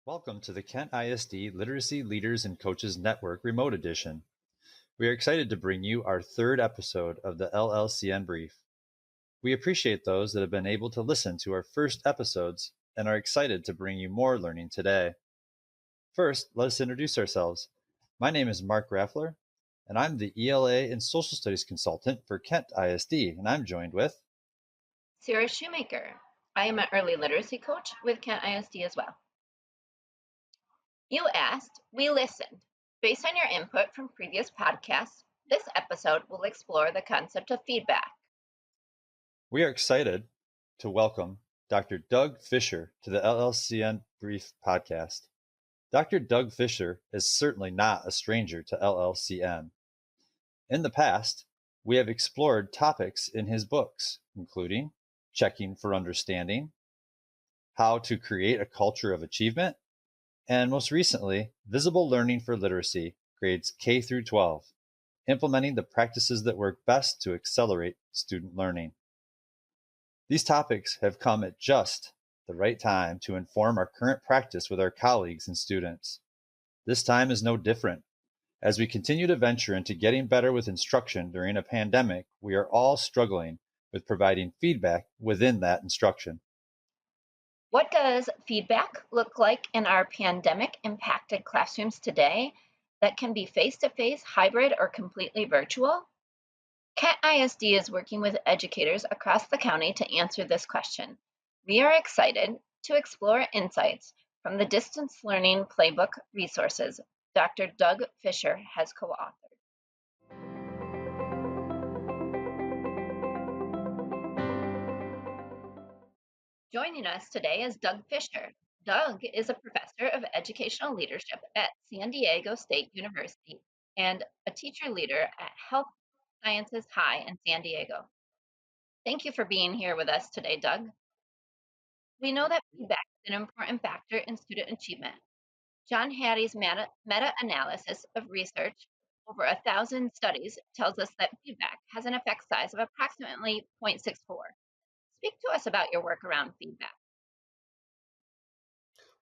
Welcome to the Kent ISD Literacy Leaders and Coaches Network Remote Edition. We are excited to bring you our third episode of the LLCN Brief. We appreciate those that have been able to listen to our first episodes and are excited to bring you more learning today. First, let us introduce ourselves. My name is Mark Raffler, and I'm the ELA and Social Studies Consultant for Kent ISD, and I'm joined with Sarah Shoemaker. I am an early literacy coach with Kent ISD as well. You asked, we listened. Based on your input from previous podcasts, this episode will explore the concept of feedback. We are excited to welcome Dr. Doug Fisher to the LLCN Brief podcast. Dr. Doug Fisher is certainly not a stranger to LLCN. In the past, we have explored topics in his books, including checking for understanding, how to create a culture of achievement, and most recently, visible learning for literacy, grades K through 12, implementing the practices that work best to accelerate student learning. These topics have come at just the right time to inform our current practice with our colleagues and students. This time is no different. As we continue to venture into getting better with instruction during a pandemic, we are all struggling with providing feedback within that instruction. What does feedback look like in our pandemic-impacted classrooms today that can be face-to-face, hybrid, or completely virtual? Kent ISD is working with educators across the county to answer this question. We are excited to explore insights from the distance learning playbook resources Dr. Doug Fisher has co-authored. Joining us today is Doug Fisher. Doug is a professor of educational leadership at San Diego State University and a teacher leader at Health Sciences High in San Diego. Thank you for being here with us today, Doug. We know that feedback is an important factor in student achievement. John Hattie's meta-analysis of research over 1,000 studies tells us that feedback has an effect size of approximately 0.64. Speak to us about your work around feedback.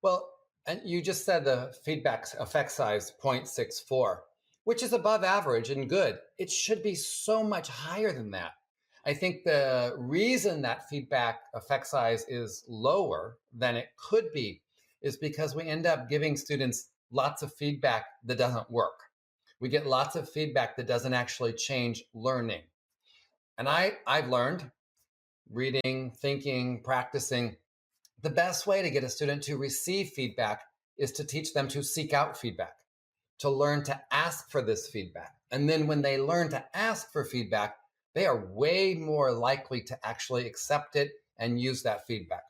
Well, and you just said the feedback effect size 0.64, which is above average and good. It should be so much higher than that. I think the reason that feedback effect size is lower than it could be is because we end up giving students lots of feedback that doesn't work. We get lots of feedback that doesn't actually change learning. And I've learned reading, thinking, practicing, the best way to get a student to receive feedback is to teach them to seek out feedback, to learn to ask for this feedback. And then when they learn to ask for feedback, they are way more likely to actually accept it and use that feedback.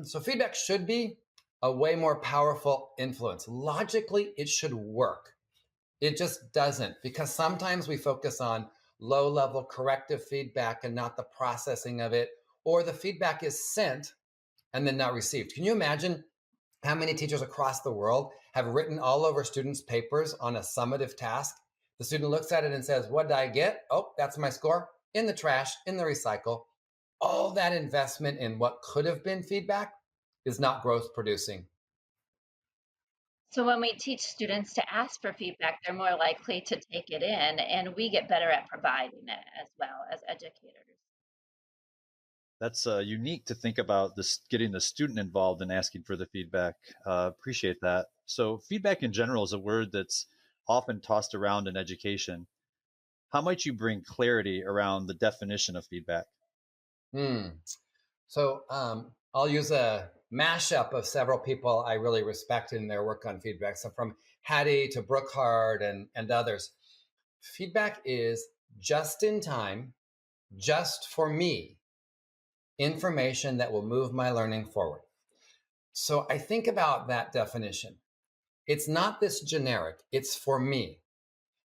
So feedback should be a way more powerful influence. Logically, it should work. It just doesn't, because sometimes we focus on low-level corrective feedback and not the processing of it, or the feedback is sent and then not received. Can you imagine how many teachers across the world have written all over students' papers on a summative task? The student looks at it and says, what did I get? Oh, that's my score. In the trash, in the recycle. All that investment in what could have been feedback is not growth producing. So when we teach students to ask for feedback, they're more likely to take it in, and we get better at providing it as well as educators. That's unique to think about this, getting the student involved and asking for the feedback. Appreciate that. So feedback in general is a word that's often tossed around in education. How might you bring clarity around the definition of feedback? So I'll use a mashup of several people I really respect in their work on feedback. So from Hattie to Brookhart and others, feedback is just in time, just for me, information that will move my learning forward. So I think about that definition. It's not this generic, it's for me.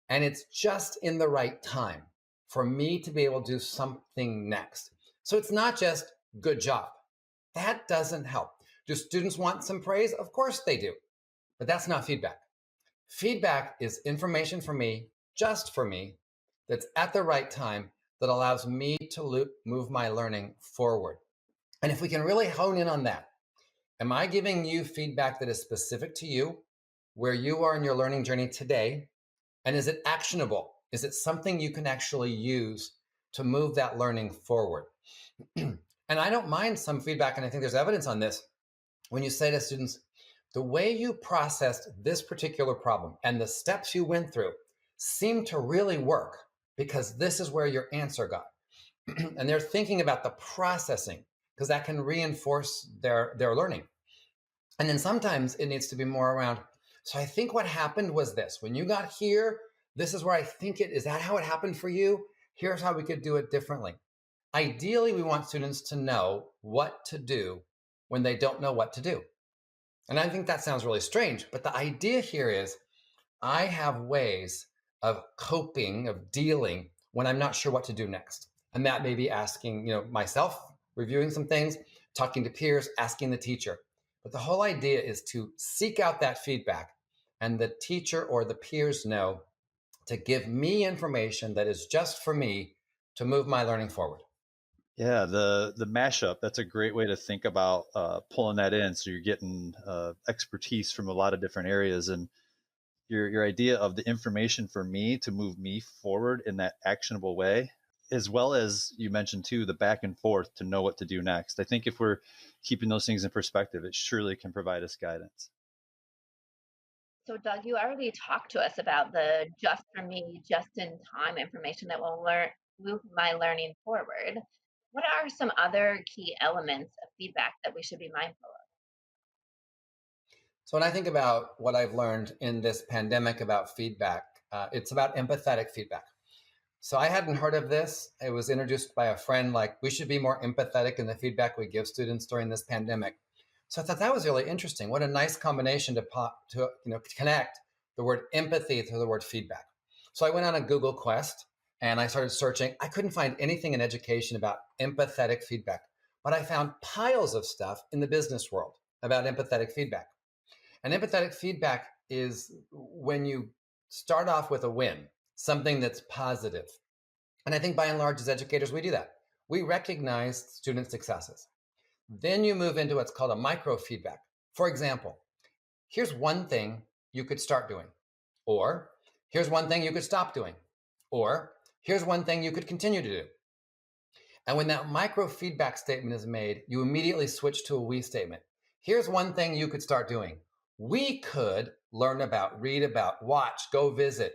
And it's just in the right time for me to be able to do something next. So it's not just good job. That doesn't help. Do students want some praise? Of course they do, but that's not feedback. Feedback is information for me, just for me, that's at the right time that allows me to move my learning forward. And if we can really hone in on that, Am I giving you feedback that is specific to you, where you are in your learning journey today? And is it actionable? Is it something you can actually use to move that learning forward? And I don't mind some feedback, and I think there's evidence on this. When you say to students, the way you processed this particular problem and the steps you went through seem to really work because this is where your answer got. And they're thinking about the processing because that can reinforce their learning. And then sometimes it needs to be more around. So I think what happened was this. When you got here, this is where I think it is. That how it happened for you? Here's how we could do it differently. Ideally, we want students to know what to do when they don't know what to do. And I think that sounds really strange, but the idea here is I have ways of coping, of dealing when I'm not sure what to do next. And that may be asking, myself, reviewing some things, talking to peers, asking the teacher. But the whole idea is to seek out that feedback and the teacher or the peers know to give me information that is just for me to move my learning forward. Yeah, the mashup, that's a great way to think about pulling that in. So you're getting expertise from a lot of different areas. And your idea of the information for me to move me forward in that actionable way, as well as you mentioned too, the back and forth to know what to do next. I think if we're keeping those things in perspective, it surely can provide us guidance. So, Doug, you already talked to us about the just for me, just in time information that will move my learning forward. What are some other key elements of feedback that we should be mindful of? So when I think about what I've learned in this pandemic about feedback, it's about empathetic feedback. So I hadn't heard of this. It was introduced by a friend, like we should be more empathetic in the feedback we give students during this pandemic. So I thought that was really interesting. What a nice combination to connect the word empathy to the word feedback. So I went on a Google Quest and I started searching. I couldn't find anything in education about empathetic feedback, but I found piles of stuff in the business world about empathetic feedback. And empathetic feedback is when you start off with a win, something that's positive. And I think by and large, as educators, we do that. We recognize student successes. Then you move into what's called a micro feedback. For example, here's one thing you could start doing, or here's one thing you could stop doing, or here's one thing you could continue to do. And when that micro feedback statement is made, you immediately switch to a we statement. Here's one thing you could start doing. We could learn about, read about, watch, go visit.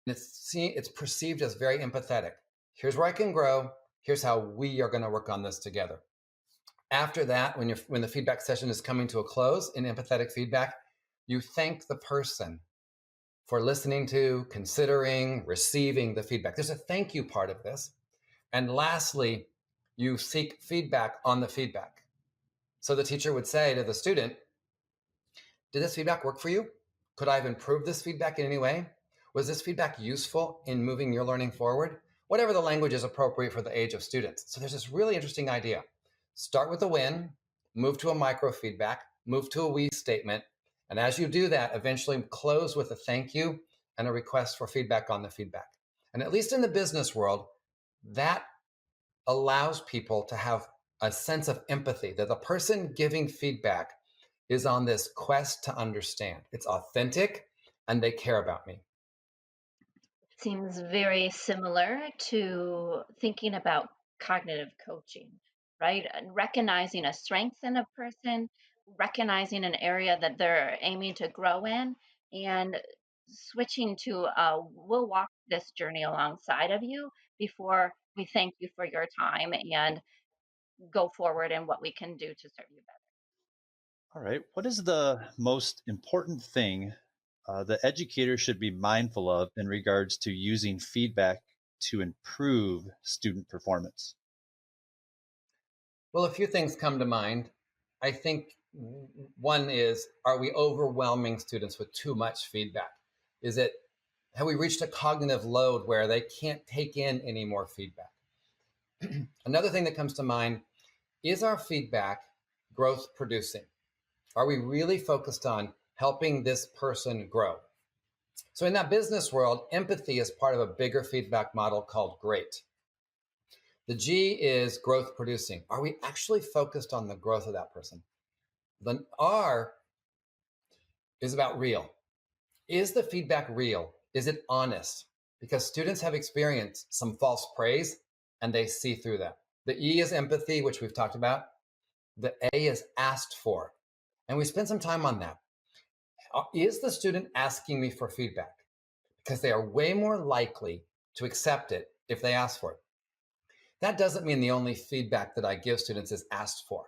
And it's perceived as very empathetic. Here's where I can grow. Here's how we are going to work on this together. After that, when the feedback session is coming to a close in empathetic feedback, you thank the person for listening to, considering, receiving the feedback. There's a thank you part of this. And lastly, you seek feedback on the feedback. So the teacher would say to the student, did this feedback work for you? Could I have improved this feedback in any way? Was this feedback useful in moving your learning forward? Whatever the language is appropriate for the age of students. So there's this really interesting idea. Start with a win, move to a micro feedback, move to a we statement. And as you do that, eventually close with a thank you and a request for feedback on the feedback. And at least in the business world, that allows people to have a sense of empathy that the person giving feedback is on this quest to understand. It's authentic and they care about me. Seems very similar to thinking about cognitive coaching, right? And recognizing a strength in a person, recognizing an area that they're aiming to grow in, and switching to we'll walk this journey alongside of you before we thank you for your time and go forward in what we can do to serve you better. All right. What is the most important thing the educator should be mindful of in regards to using feedback to improve student performance? Well, a few things come to mind. I think one is, are we overwhelming students with too much feedback? Is it, have we reached a cognitive load where they can't take in any more feedback? Another thing that comes to mind is our feedback growth producing? Are we really focused on helping this person grow? So in that business world, empathy is part of a bigger feedback model called GREAT. The G is growth producing. Are we actually focused on the growth of that person? The R is about real. Is the feedback real? Is it honest? Because students have experienced some false praise and they see through that. The E is empathy, which we've talked about. The A is asked for. And we spent some time on that. Is the student asking me for feedback? Because they are way more likely to accept it if they ask for it. That doesn't mean the only feedback that I give students is asked for,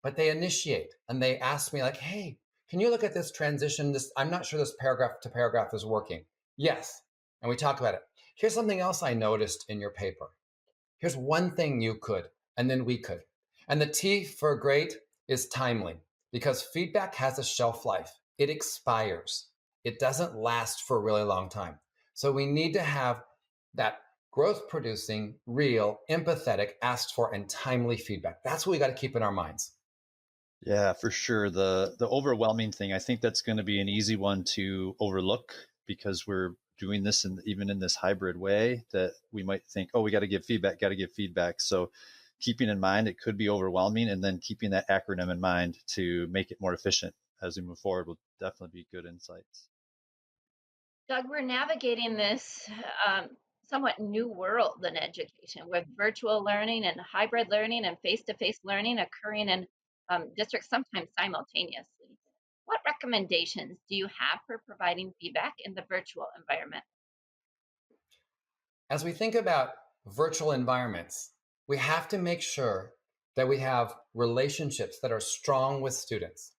but they initiate and they ask me like, hey, can you look at this transition? I'm not sure this paragraph to paragraph is working. Yes. And we talk about it. Here's something else I noticed in your paper. Here's one thing you could, and then we could. And the T for great is timely, because feedback has a shelf life. It expires. It doesn't last for a really long time. So we need to have that growth producing, real, empathetic, asked for, and timely feedback. That's what we got to keep in our minds. Yeah, for sure. The overwhelming thing, I think that's going to be an easy one to overlook because we're doing this and even in this hybrid way that we might think, oh, we got to give feedback, got to give feedback. So keeping in mind it could be overwhelming, and then keeping that acronym in mind to make it more efficient as we move forward will definitely be good insights. Doug, we're navigating this somewhat new world in education with virtual learning and hybrid learning and face to face learning occurring in districts sometimes simultaneously. What recommendations do you have for providing feedback in the virtual environment? As we think about virtual environments, we have to make sure that we have relationships that are strong with students.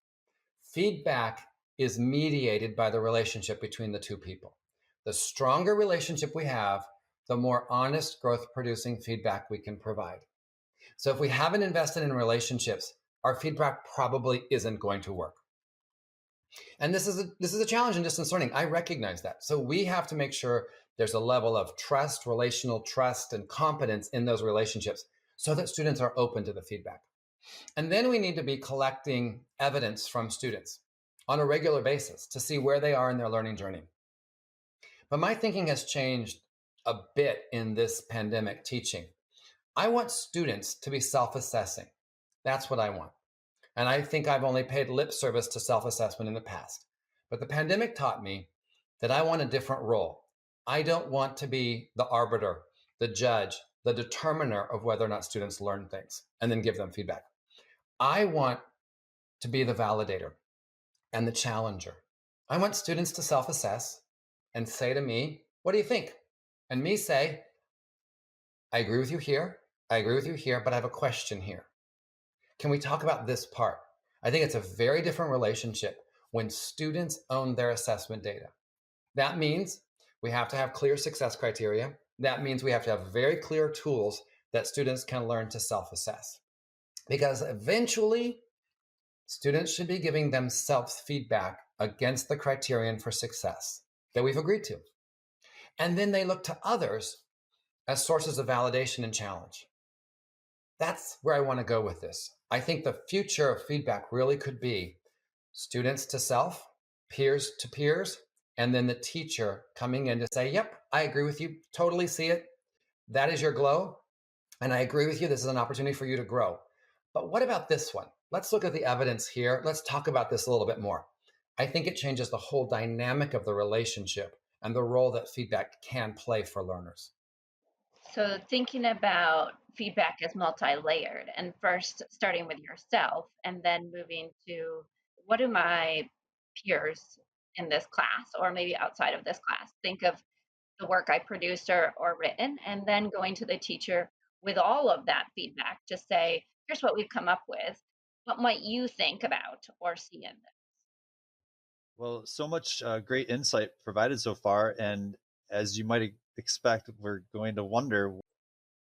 Feedback is mediated by the relationship between the two people. The stronger relationship we have, the more honest, growth producing feedback we can provide. So if we haven't invested in relationships, our feedback probably isn't going to work. And this is a challenge in distance learning. I recognize that. So we have to make sure there's a level of trust, relational trust, and competence in those relationships so that students are open to the feedback. And then we need to be collecting evidence from students on a regular basis to see where they are in their learning journey. But my thinking has changed a bit in this pandemic teaching. I want students to be self-assessing. That's what I want. And I think I've only paid lip service to self-assessment in the past. But the pandemic taught me that I want a different role. I don't want to be the arbiter, the judge, the determiner of whether or not students learn things and then give them feedback. I want to be the validator and the challenger. I want students to self-assess and say to me, what do you think? And me say, I agree with you here. I agree with you here, but I have a question here. Can we talk about this part? I think it's a very different relationship when students own their assessment data. That means we have to have clear success criteria. That means we have to have very clear tools that students can learn to self-assess. Because eventually, students should be giving themselves feedback against the criterion for success that we've agreed to. And then they look to others as sources of validation and challenge. That's where I want to go with this. I think the future of feedback really could be students to self, peers to peers, and then the teacher coming in to say, yep, I agree with you, totally see it. That is your glow. And I agree with you, this is an opportunity for you to grow. But what about this one? Let's look at the evidence here. Let's talk about this a little bit more. I think it changes the whole dynamic of the relationship and the role that feedback can play for learners. So, thinking about feedback as multi layered and first starting with yourself and then moving to what do my peers in this class or maybe outside of this class think of the work I produced or written, and then going to the teacher with all of that feedback to say, here's what we've come up with. What might you think about or see in this? Well, so much great insight provided so far. And as you might expect, we're going to wonder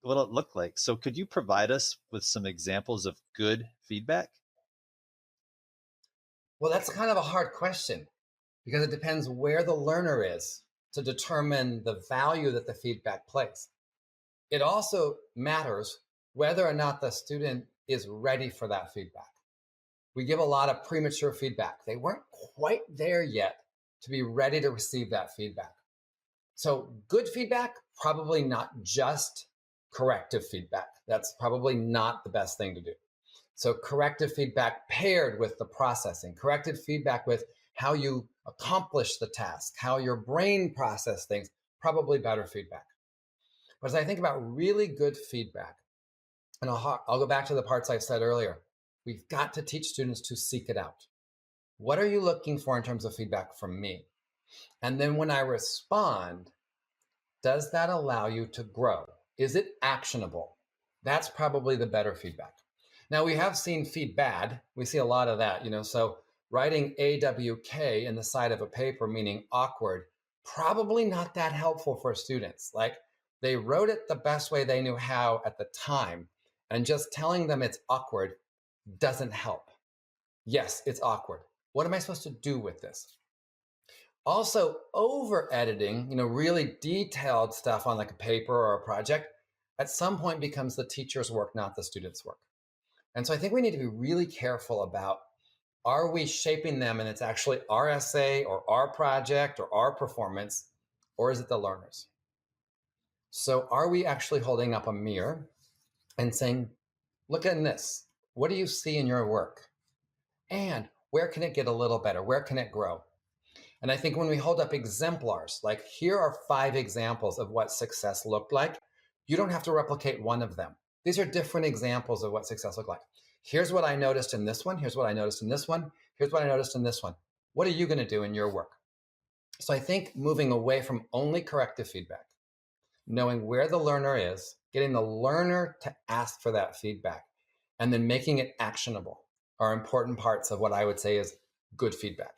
what it looked like. So, could you provide us with some examples of good feedback? Well, that's kind of a hard question because it depends where the learner is to determine the value that the feedback plays. It also matters whether or not the student is ready for that feedback. We give a lot of premature feedback. They weren't quite there yet to be ready to receive that feedback. So good feedback, probably not just corrective feedback. That's probably not the best thing to do. So corrective feedback paired with the processing, corrective feedback with how you accomplish the task, how your brain process things, probably better feedback. But as I think about really good feedback, and I'll go back to the parts I said earlier, we've got to teach students to seek it out. What are you looking for in terms of feedback from me? And then when I respond, does that allow you to grow? Is it actionable? That's probably the better feedback. Now, we have seen feed bad. We see a lot of that, so writing AWK in the side of a paper, meaning awkward, probably not that helpful for students. Like, they wrote it the best way they knew how at the time, and just telling them it's awkward doesn't help. Yes, it's awkward. What am I supposed to do with this? Also, over editing, really detailed stuff on like a paper or a project, at some point becomes the teacher's work, not the student's work. And so I think we need to be really careful about, are we shaping them and it's actually our essay or our project or our performance, or is it the learners? So are we actually holding up a mirror and saying, look at this. What do you see in your work? And where can it get a little better? Where can it grow? And I think when we hold up exemplars, like here are 5 examples of what success looked like, you don't have to replicate one of them. These are different examples of what success looked like. Here's what I noticed in this one. Here's what I noticed in this one. Here's what I noticed in this one. What are you going to do in your work? So I think moving away from only corrective feedback, knowing where the learner is, getting the learner to ask for that feedback, and then making it actionable are important parts of what I would say is good feedback.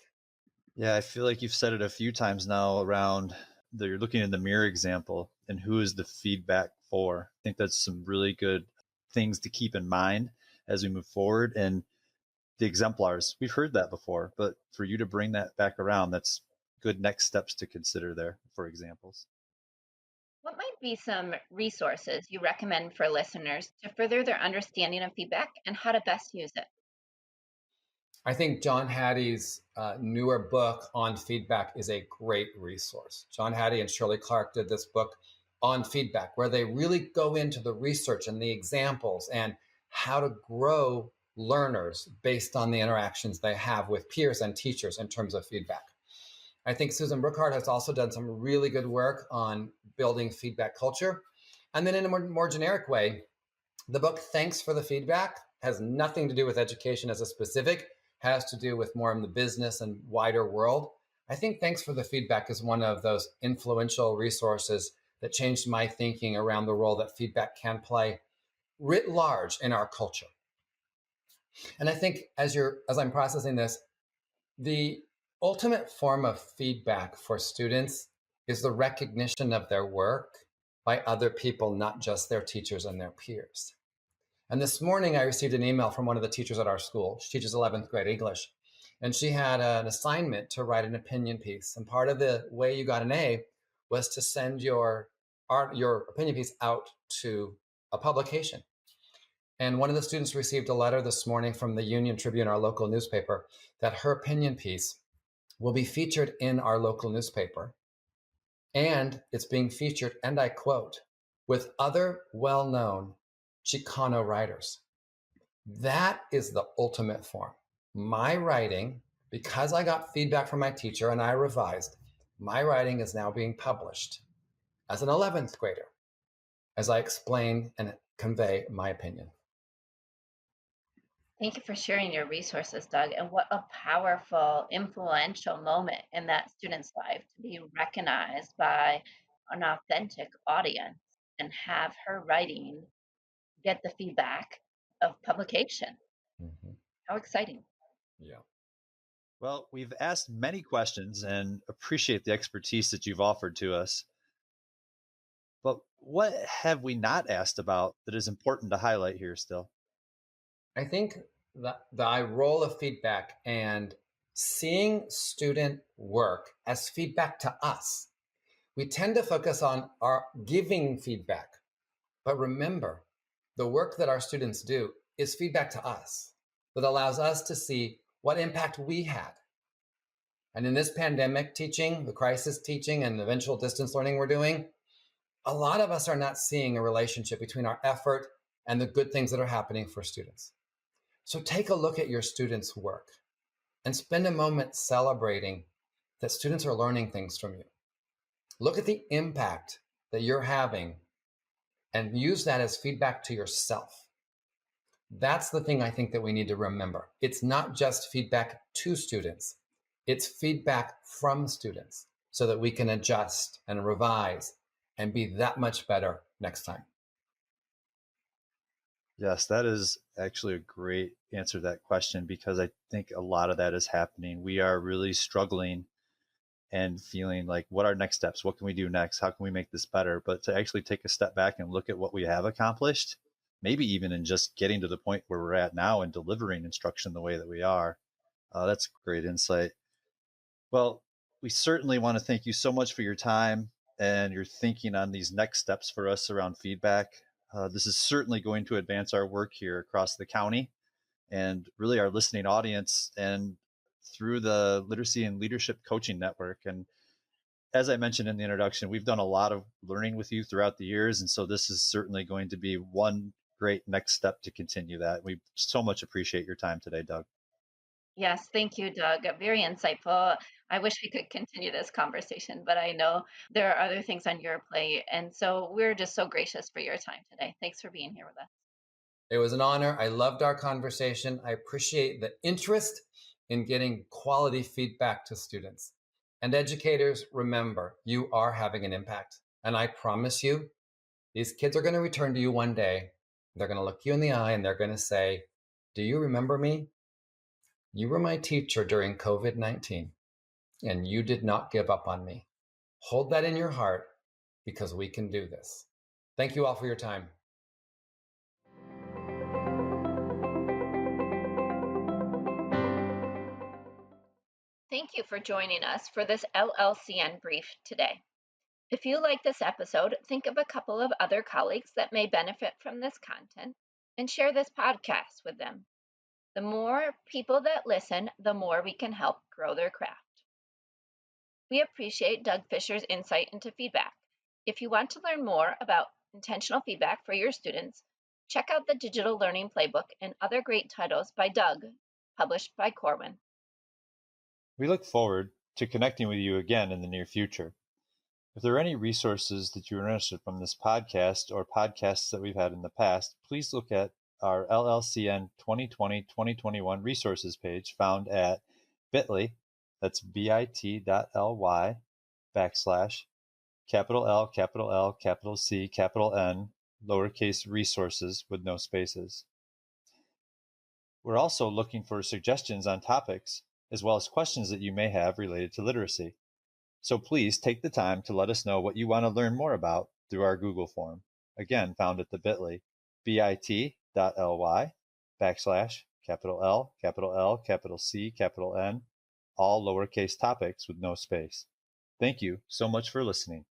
Yeah, I feel like you've said it a few times now around you're looking in the mirror example and who is the feedback for. I think that's some really good things to keep in mind as we move forward. And the exemplars, we've heard that before, but for you to bring that back around, that's good next steps to consider there for examples. What might be some resources you recommend for listeners to further their understanding of feedback and how to best use it? I think John Hattie's newer book on feedback is a great resource. John Hattie and Shirley Clark did this book on feedback, where they really go into the research and the examples and how to grow learners based on the interactions they have with peers and teachers in terms of feedback. I think Susan Brookhart has also done some really good work on building feedback culture. And then in a more generic way, the book Thanks for the Feedback has nothing to do with education as a specific, has to do with more in the business and wider world. I think Thanks for the Feedback is one of those influential resources that changed my thinking around the role that feedback can play writ large in our culture. And I think as I'm processing this, the ultimate form of feedback for students is the recognition of their work by other people, not just their teachers and their peers. And this morning, I received an email from one of the teachers at our school. She teaches 11th grade English. And she had an assignment to write an opinion piece. And part of the way you got an A was to send your opinion piece out to a publication. And one of the students received a letter this morning from the Union Tribune, our local newspaper, that her opinion piece will be featured in our local newspaper. And it's being featured, and I quote, with other well-known Chicano writers. That is the ultimate form. My writing, because I got feedback from my teacher and I revised, my writing is now being published as an 11th grader, as I explain and convey my opinion. Thank you for sharing your resources, Doug. And what a powerful, influential moment in that student's life to be recognized by an authentic audience and have her writing get the feedback of publication. Mm-hmm. How exciting. Yeah. Well, we've asked many questions and appreciate the expertise that you've offered to us. But what have we not asked about that is important to highlight here still? I think that the role of feedback and seeing student work as feedback to us. We tend to focus on our giving feedback, but remember, the work that our students do is feedback to us that allows us to see what impact we had. And in this pandemic teaching, the crisis teaching, and eventual distance learning we're doing, a lot of us are not seeing a relationship between our effort and the good things that are happening for students. So take a look at your students' work and spend a moment celebrating that students are learning things from you. Look at the impact that you're having and use that as feedback to yourself. That's the thing I think that we need to remember. It's not just feedback to students, it's feedback from students so that we can adjust and revise and be that much better next time. Yes, that is actually a great answer to that question because I think a lot of that is happening. We are really struggling and feeling like, what are next steps? What can we do next? How can we make this better? But to actually take a step back and look at what we have accomplished, maybe even in just getting to the point where we're at now and delivering instruction the way that we are, that's great insight. Well, we certainly want to thank you so much for your time and your thinking on these next steps for us around feedback. This is certainly going to advance our work here across the county and really our listening audience and through the Literacy and Leadership Coaching Network. And as I mentioned in the introduction, we've done a lot of learning with you throughout the years. And so this is certainly going to be one great next step to continue that. We so much appreciate your time today, Doug. Yes, thank you, Doug. Very insightful. I wish we could continue this conversation, but I know there are other things on your plate. And so we're just so gracious for your time today. Thanks for being here with us. It was an honor. I loved our conversation. I appreciate the interest in getting quality feedback to students. And educators, remember, you are having an impact. And I promise you, these kids are going to return to you one day. They're going to look you in the eye and they're going to say, "Do you remember me? You were my teacher during COVID-19, and you did not give up on me." Hold that in your heart because we can do this. Thank you all for your time. Thank you for joining us for this LLCN brief today. If you like this episode, think of a couple of other colleagues that may benefit from this content and share this podcast with them. The more people that listen, the more we can help grow their craft. We appreciate Doug Fisher's insight into feedback. If you want to learn more about intentional feedback for your students, check out the Digital Learning Playbook and other great titles by Doug, published by Corwin. We look forward to connecting with you again in the near future. If there are any resources that you're interested from this podcast or podcasts that we've had in the past, please look at our LLCN 2020-2021 resources page found at bit.ly, that's bit.ly / L, C, N, lowercase resources with no spaces. We're also looking for suggestions on topics as well as questions that you may have related to literacy. So please take the time to let us know what you want to learn more about through our Google form, again found at the bit.ly, bit.ly / L, C, N, all lowercase topics with no space. Thank you so much for listening.